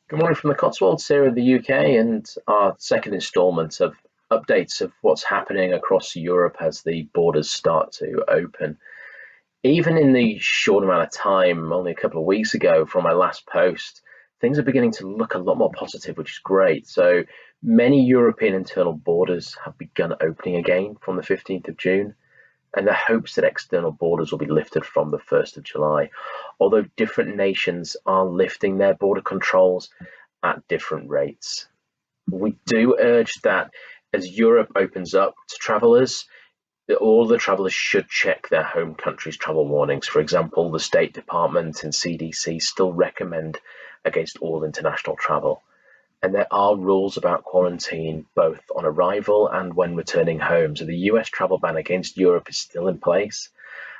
Good morning from the Cotswolds here in the UK, and our second instalment of updates of what's happening across Europe as the borders start to open. Even in the short amount of time, only a couple of weeks ago from my last post, things are beginning to look a lot more positive, which is great. So many European internal borders have begun opening again from the 15th of June, and the hopes that external borders will be lifted from the 1st of July. Although different nations are lifting their border controls at different rates. We do urge that as Europe opens up to travellers, that all the travellers should check their home country's travel warnings. For example, the State Department and CDC still recommend against all international travel. And there are rules about quarantine both on arrival and when returning home. So the US travel ban against Europe is still in place.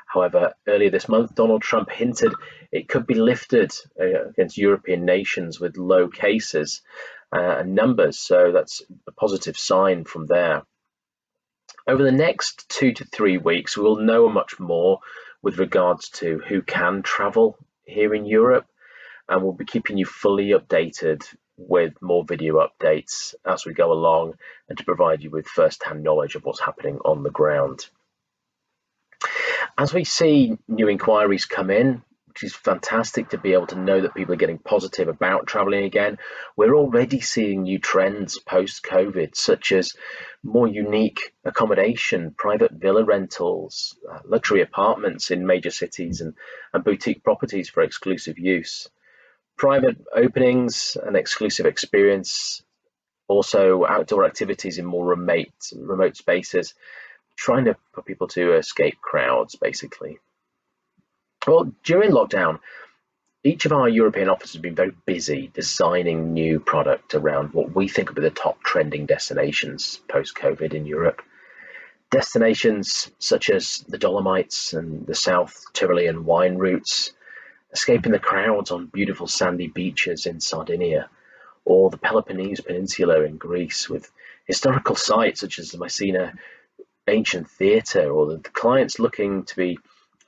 However, earlier this month, Donald Trump hinted it could be lifted against European nations with low cases and numbers. So that's a positive sign from there. Over the next 2 to 3 weeks, we will know much more with regards to who can travel here in Europe, and we'll be keeping you fully updated with more video updates as we go along and to provide you with first-hand knowledge of what's happening on the ground. As we see new inquiries come in, which is fantastic to be able to know that people are getting positive about traveling again, we're already seeing new trends post-COVID, such as more unique accommodation, private villa rentals, luxury apartments in major cities, and boutique properties for exclusive use. Private openings and exclusive experience, also outdoor activities in more remote spaces, trying to put people to escape crowds, basically. Well, during lockdown, each of our European offices have been very busy designing new product around what we think will be the top trending destinations post-COVID in Europe. Destinations such as the Dolomites and the South Tyrolean wine routes, escaping the crowds on beautiful sandy beaches in Sardinia, or the Peloponnese Peninsula in Greece with historical sites such as the Messina Ancient Theatre, or the clients looking to be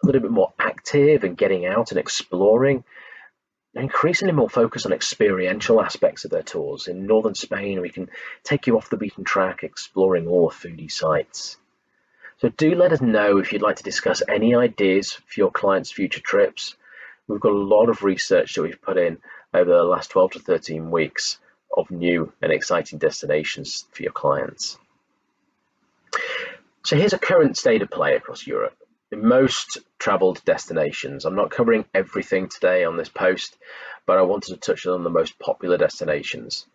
a little bit more active and getting out and exploring. They're increasingly more focused on experiential aspects of their tours. In northern Spain, we can take you off the beaten track, exploring all the foodie sites. So do let us know if you'd like to discuss any ideas for your clients' future trips. We've got a lot of research that we've put in over the last 12 to 13 weeks of new and exciting destinations for your clients. So here's a current state of play across Europe. In most traveled destinations, I'm not covering everything today on this post, but I wanted to touch on the most popular destinations.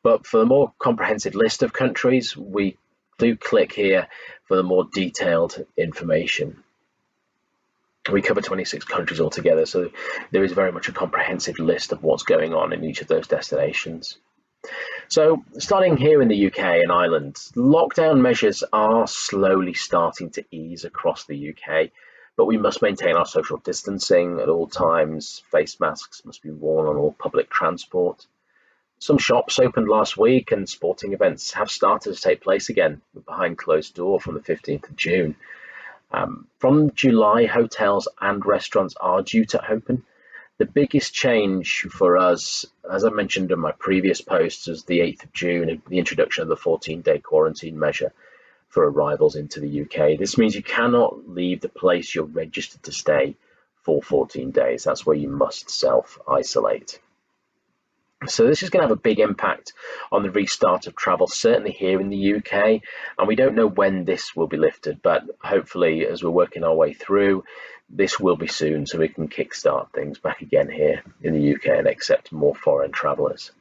But for the more comprehensive list of countries, we do click here for the more detailed information. We cover 26 countries altogether, so there is very much a comprehensive list of what's going on in each of those destinations. So starting here in the UK and Ireland, lockdown measures are slowly starting to ease across the UK, but we must maintain our social distancing at all times. Face masks must be worn on all public transport. Some shops opened last week and sporting events have started to take place again behind closed door from the 15th of June. From July, hotels and restaurants are due to open. The biggest change for us, as I mentioned in my previous posts, is the 8th of June, the introduction of the 14-day quarantine measure for arrivals into the UK. This means you cannot leave the place you're registered to stay for 14 days. That's where you must self-isolate. So this is going to have a big impact on the restart of travel, certainly here in the UK, and we don't know when this will be lifted, but hopefully as we're working our way through, this will be soon so we can kickstart things back again here in the UK and accept more foreign travellers.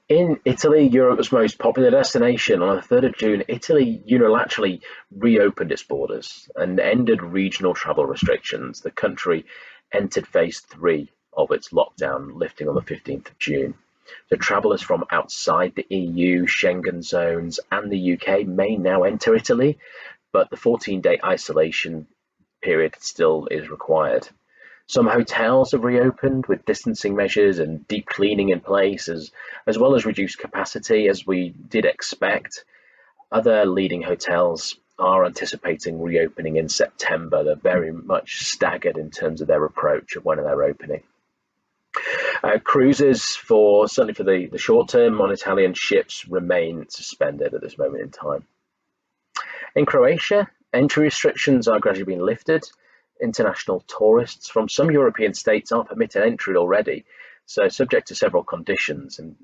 In Italy, Europe's most popular destination, on the 3rd of June, Italy unilaterally reopened its borders and ended regional travel restrictions. The country entered phase 3 of its lockdown, lifting on the 15th of June. So travellers from outside the EU, Schengen zones and the UK may now enter Italy, but the 14-day isolation period still is required. Some hotels have reopened with distancing measures and deep cleaning in place, as well as reduced capacity, as we did expect. Other leading hotels are anticipating reopening in September. They're very much staggered in terms of their approach of when they're opening. Cruises, certainly for the short term, on Italian ships remain suspended at this moment in time. In Croatia, entry restrictions are gradually being lifted. International tourists from some European states are permitted entry already, so subject to several conditions, and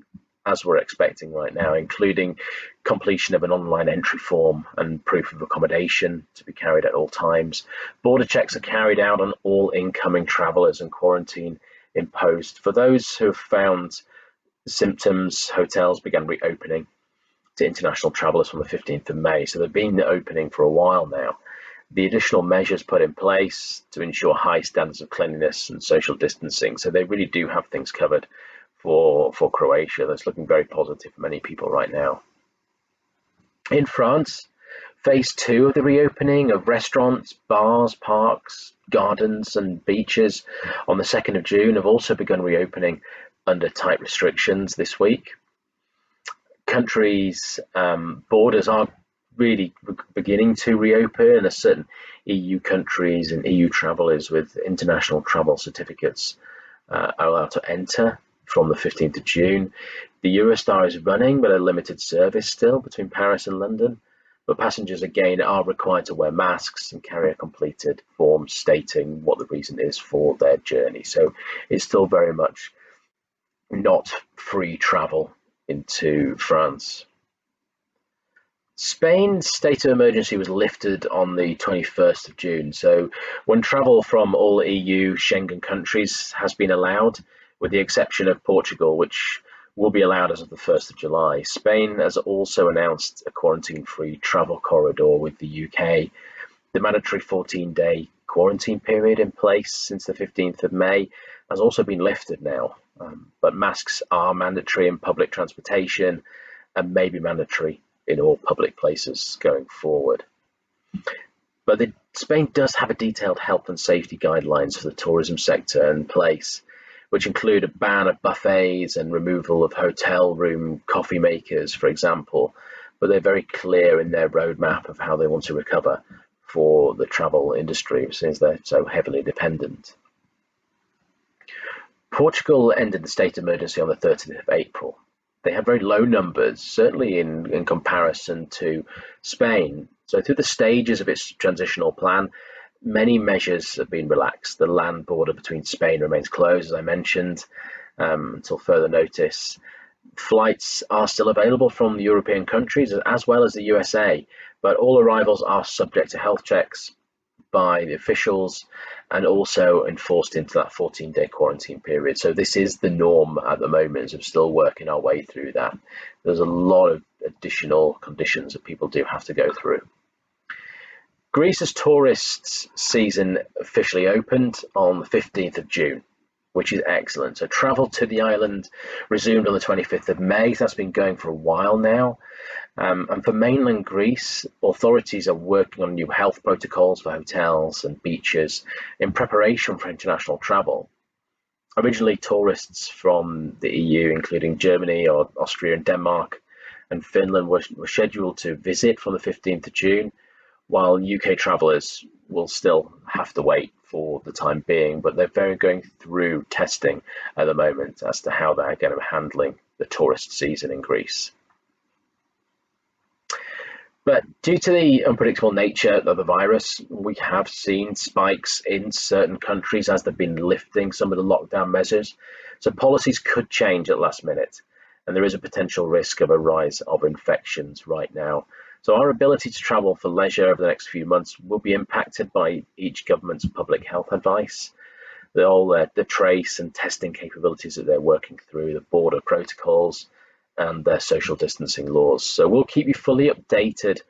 as we're expecting right now, including completion of an online entry form and proof of accommodation to be carried at all times. Border checks are carried out on all incoming travellers and quarantine imposed. For those who have found symptoms, hotels began reopening to international travellers from the 15th of May. So they've been opening for a while now. The additional measures put in place to ensure high standards of cleanliness and social distancing. So they really do have things covered for Croatia. That's looking very positive for many people right now. In France, phase 2 of the reopening of restaurants, bars, parks, gardens and beaches on the 2nd of June have also begun reopening under tight restrictions this week. Countries' borders are really beginning to reopen, as certain EU countries and EU travellers with international travel certificates are allowed to enter from the 15th of June. The Eurostar is running, but a limited service still between Paris and London. But passengers again are required to wear masks and carry a completed form stating what the reason is for their journey. So it's still very much not free travel into France. Spain's state of emergency was lifted on the 21st of June. So when travel from all EU Schengen countries has been allowed, with the exception of Portugal, which will be allowed as of the 1st of July. Spain has also announced a quarantine-free travel corridor with the UK. The mandatory 14-day quarantine period in place since the 15th of May has also been lifted now, but masks are mandatory in public transportation and may be mandatory in all public places going forward. But Spain does have a detailed health and safety guidelines for the tourism sector in place, which include a ban of buffets and removal of hotel room coffee makers, for example, but they're very clear in their roadmap of how they want to recover for the travel industry since they're so heavily dependent. Portugal ended the state of emergency on the 30th of April. They have very low numbers, certainly in comparison to Spain. So through the stages of its transitional plan, many measures have been relaxed. The land border between Spain remains closed, as I mentioned, until further notice. Flights are still available from the European countries as well as the USA, but all arrivals are subject to health checks by the officials and also enforced into that 14-day quarantine period. So this is the norm at the moment, so we're still working our way through that. There's a lot of additional conditions that people do have to go through. Greece's tourist season officially opened on the 15th of June, which is excellent. So travel to the island resumed on the 25th of May. So that's been going for a while now. And for mainland Greece, authorities are working on new health protocols for hotels and beaches in preparation for international travel. Originally, tourists from the EU, including Germany or Austria and Denmark and Finland, were scheduled to visit from the 15th of June, while UK travellers will still have to wait for the time being, but they're going through testing at the moment as to how they're going to be handling the tourist season in Greece. But due to the unpredictable nature of the virus, we have seen spikes in certain countries as they've been lifting some of the lockdown measures. So policies could change at last minute, and there is a potential risk of a rise of infections right now. So our ability to travel for leisure over the next few months will be impacted by each government's public health advice, the trace and testing capabilities that they're working through, the border protocols and their social distancing laws. So we'll keep you fully updated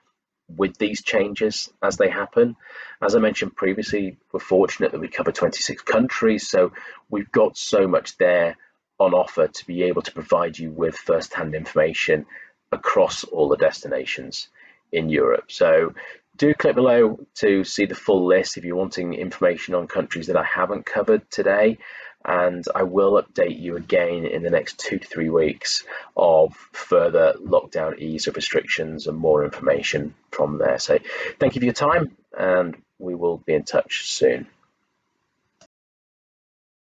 with these changes as they happen. As I mentioned previously, we're fortunate that we cover 26 countries, so we've got so much there on offer to be able to provide you with first-hand information across all the destinations in Europe. So do click below to see the full list if you're wanting information on countries that I haven't covered today, and I will update you again in the next 2 to 3 weeks of further lockdown ease of restrictions and more information from there. So thank you for your time, and we will be in touch soon.